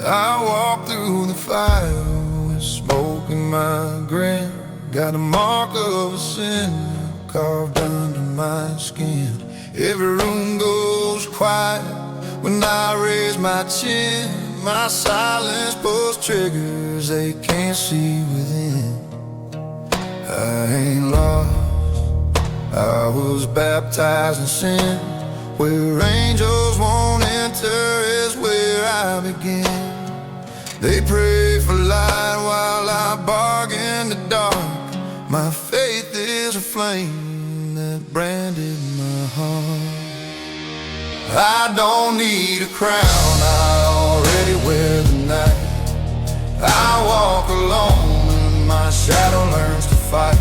I walk through the fire with smoke in my grin. Got a mark of a sin carved under my skin. Every room goes quiet when I raise my chin. My silence pulls triggers they can't see within. I ain't lost, I was baptized in sin. Where angels won't enter is where I begin. They pray for light while I bargain the dark. My faith is a flame that branded my heart. I don't need a crown, I already wear the night. I walk alone and my shadow learns to fight.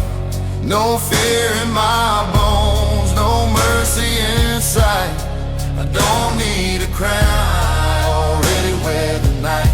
No fear in my bones, no mercy in sight. I don't need a crown, I already wear the night.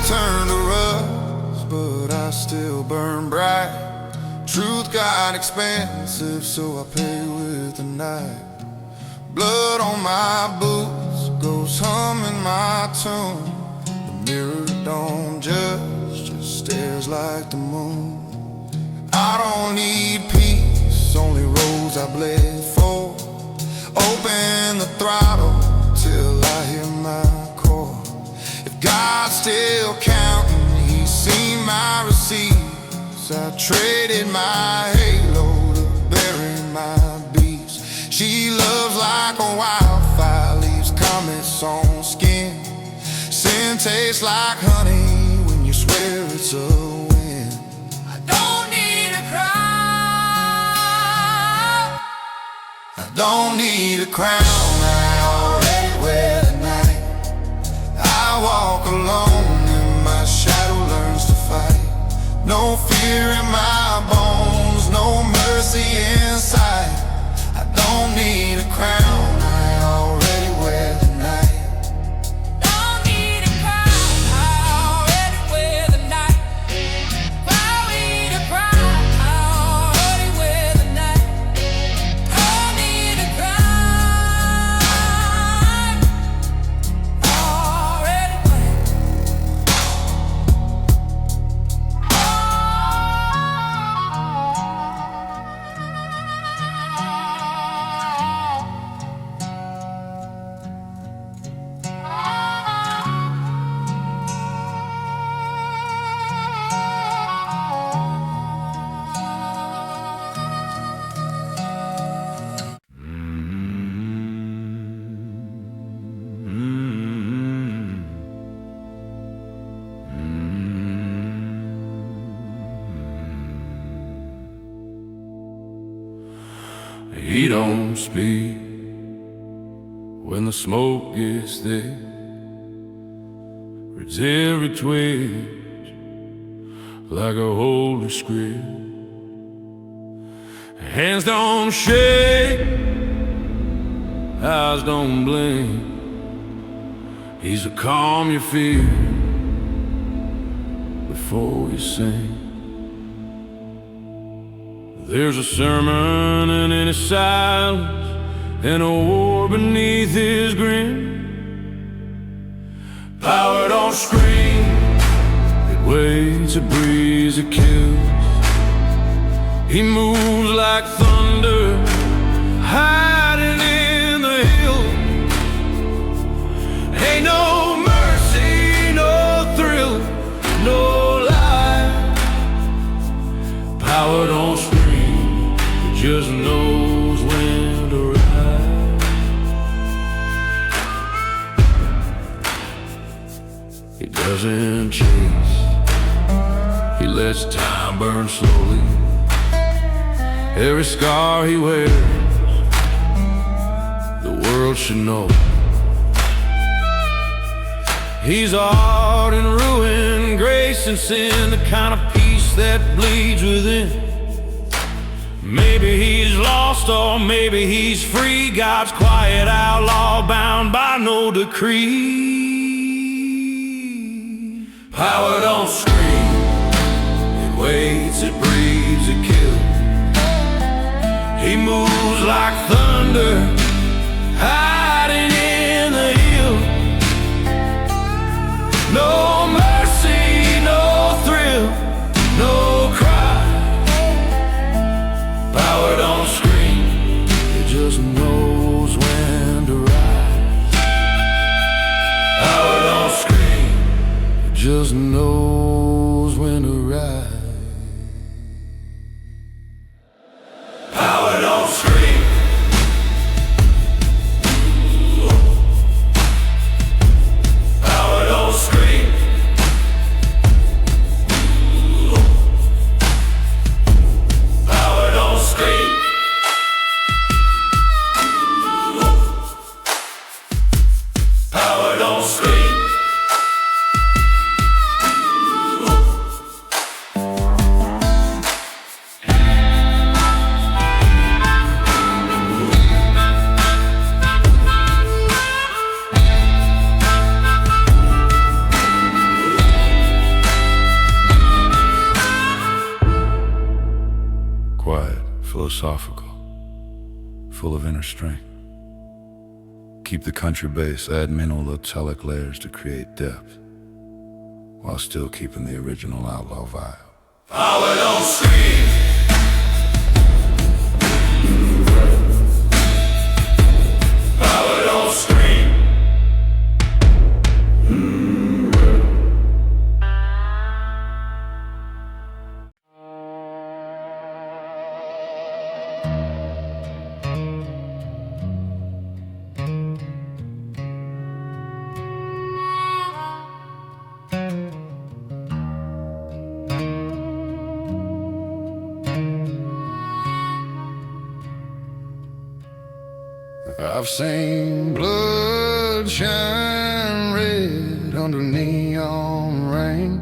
Turn to rust, but I still burn bright. Truth got expensive, so I pay with the night. Blood on my boots goes humming my tune. The mirror don't judge, just stares like the moon. I don't need peace, only roads I bled for. Open the throttle till I hear my core. God's still counting, he's seen my receipts. I traded my halo to bury my beast. She loves like a wildfire, leaves comments on skin. Sin tastes like honey when you swear it's a win. I don't need a crown, I don't need a crown, I already wear the night. I walk alone and my shadow learns to fight. No fear in my bones, no mercy in sight. I don't need a crown, I already wear the night. Don't need a crown, I already wear the night. Don't need a crown, I already wear the night. Don't need a crown. He don't speak when the smoke gets thick. Reads every twitch like a holy script. Hands don't shake, eyes don't blink. He's a calm you feel before you sing. There's a sermon in his silence and a war beneath his grin. Power don't scream, it waits, it breathes, it kills. He moves like thunder, hiding in the hills. Ain't no mercy, no thrill, no lie. Power don't scream, just knows when to ride. He doesn't chase, he lets time burn slowly. Every scar he wears, the world should know. He's art and ruin, grace and sin, the kind of peace that bleeds within. Maybe he's lost or maybe he's free. God's quiet outlaw, bound by no decree. Power don't scream, it waits, it breathes, it kills. He moves like thunder, hiding in the hill. No mercy, no thrill, no cry. Power don't scream, it just knows when to rise. Power don't scream, it just knows when to rise. Power don't scream. Power don't scream. Power don't scream. Power don't scream. Quiet, philosophical, full of inner strength. Keep the country bass, add monolithic layers to create depth, while still keeping the original outlaw vibe. Power don't scream. Power don't scream. I've seen blood shine red under neon rain,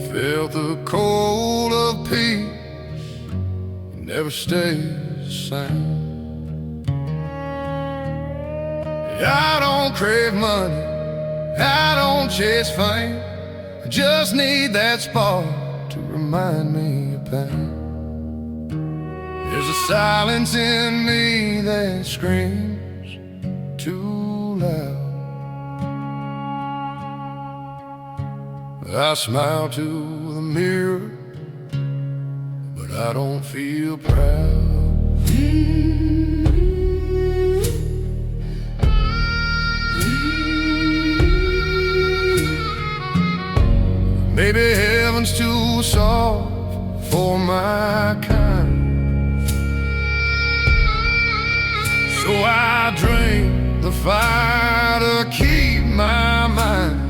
felt the cold of peace, it never stays the same. I don't crave money, I don't chase fame, I just need that spark to remind me of pain. There's a silence in me that screams too loud. I smile to the mirror, but I don't feel proud. Maybe heaven's too soft for my kind, so I drink the fire to keep my mind.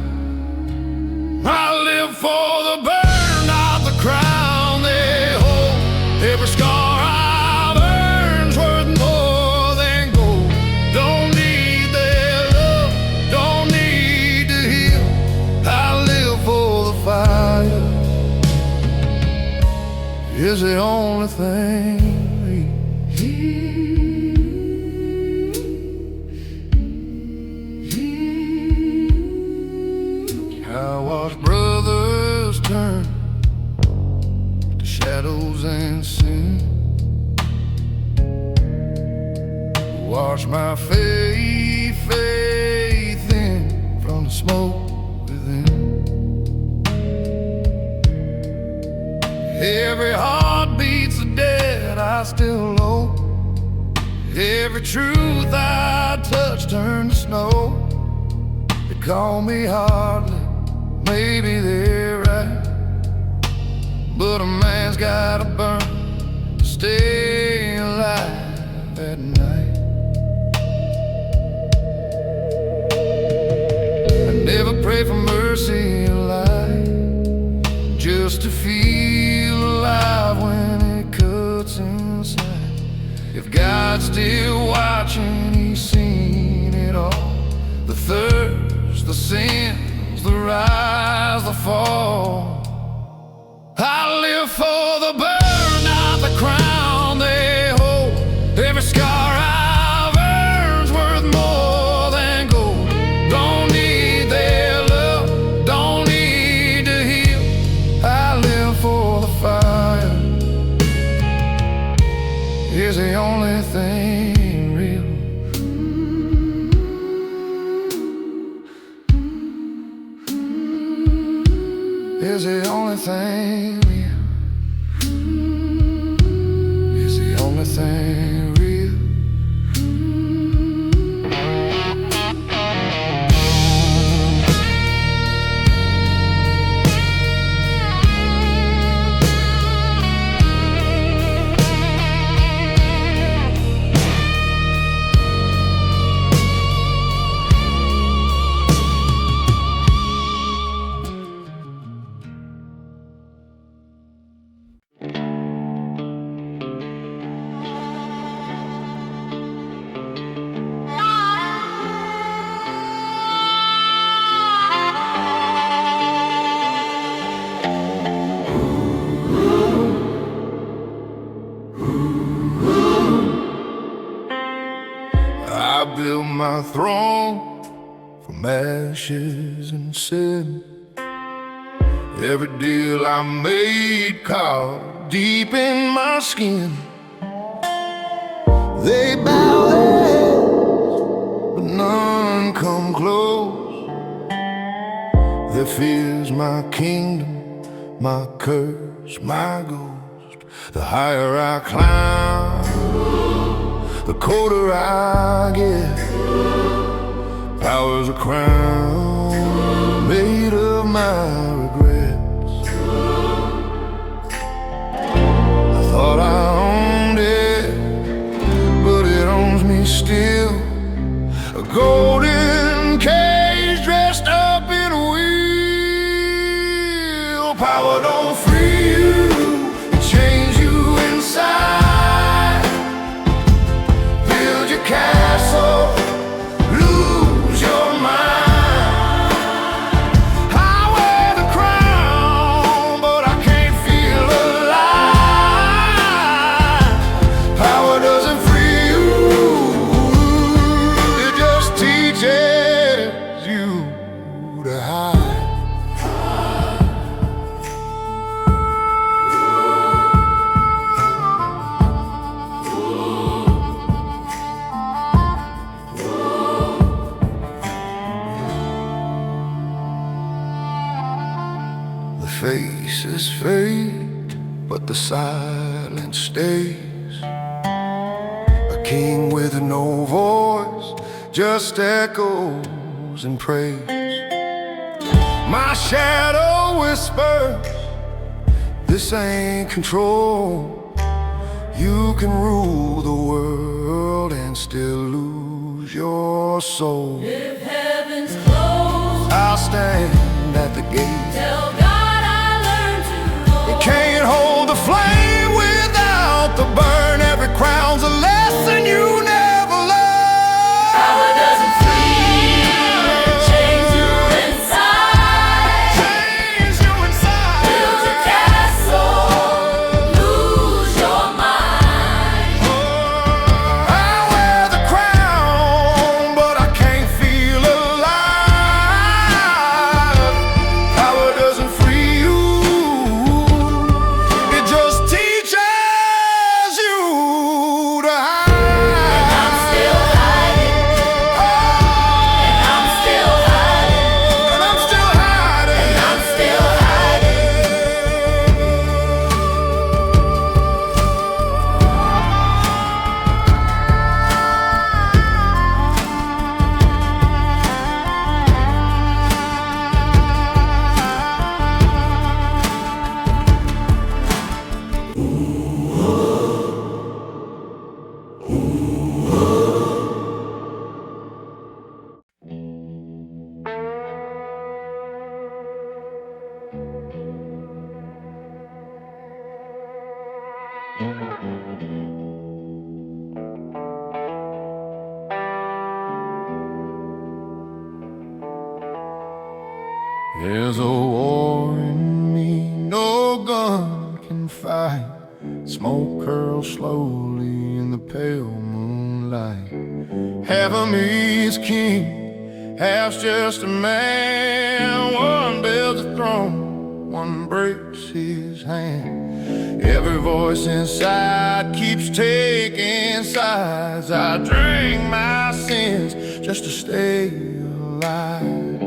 I live for the burn, not the crown they hold. Every scar I've earned's worth more than gold. Don't need their love, don't need to heal. I live for the fire, is the only thing real. I watch brothers turn to shadows and sin, watch my faith thin from the smoke within. Every heart beats the dead I still know. Every truth I touch turns to snow. They call me heartless, maybe they're right, but a man's gotta burn to stay alive at night. I never pray for mercy in life, just to feel alive when it cuts inside. If God's still watching, He's seen it all. The thirst, the sins, the rise, the fall. I live live for the burn, not the crown they hold. Every scar I've earned's worth more than gold. Don't need their love, don't need to heal. I live for the fire, is the only thing real. Is the only thing real. Is the only thing real. I built my throne from ashes and sin. Every deal I made carved deep in my skin. They bow their heads, but none come close. Their fear's my kingdom, my curse, my ghost. The higher I climb, the colder I get. Power's a crown made of my regrets. I thought I owned it, but it owns me still. A golden cage dressed up in wheel. Power don't free you, it chains you inside. Build your castle, lose your mind. I wear the crown, but I can't feel alive. Power doesn't free you, it just teaches you to hide. The faces fade, but the silence stays. A king with no voice, just echoes and praise. My shadow whispers, this ain't control. You can rule the world and still lose your soul. If heaven's closed, I'll stand at the gate. tell God I learned to know. It can't hold the flame without the burn. Every crown's a lesson you never learned. Power doesn't free you, it chains you inside. Chains you inside. Build your castle, lose your mind. I wear the crown, but I can't feel alive. Power doesn't free you, it just teaches you to hide. I'm still hiding, and I'm still hiding, And I'm still hiding. and I'm still hiding. There's a war in me no gun can I'm fighting. Smoke curls slowly in the pale moonlight. Half of me is king, half's just a man. One builds a throne, one breaks his hand. Every voice inside keeps taking sides. I drink my sins just to stay alive.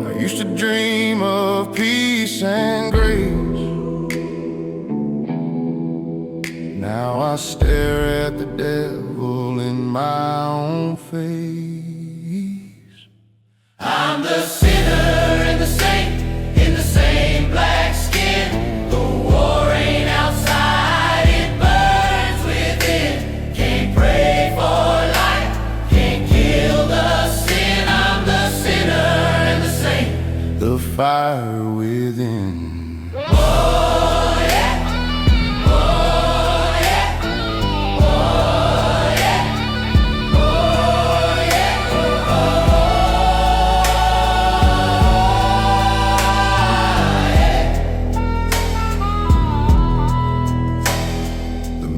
I used to dream of peace and grace. Now I stare at the devil in my own face. I'm the sinner and the saint in the same black skin. The war ain't outside, it burns within. Can't pray for life, can't kill the sin. I'm the sinner and the saint. The fire within.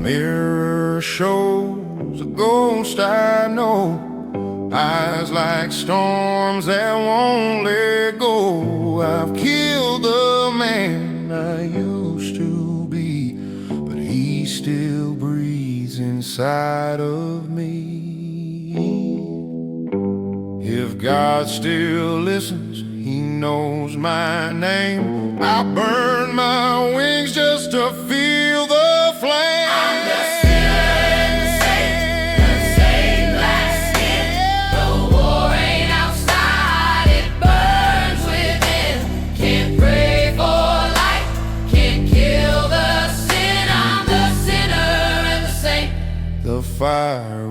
Mirror shows a ghost I know, eyes like storms that won't let go. I've killed the man I used to be, but he still breathes inside of me. If God still listens, he knows my name. I burn my wings just to feel the flame. The fire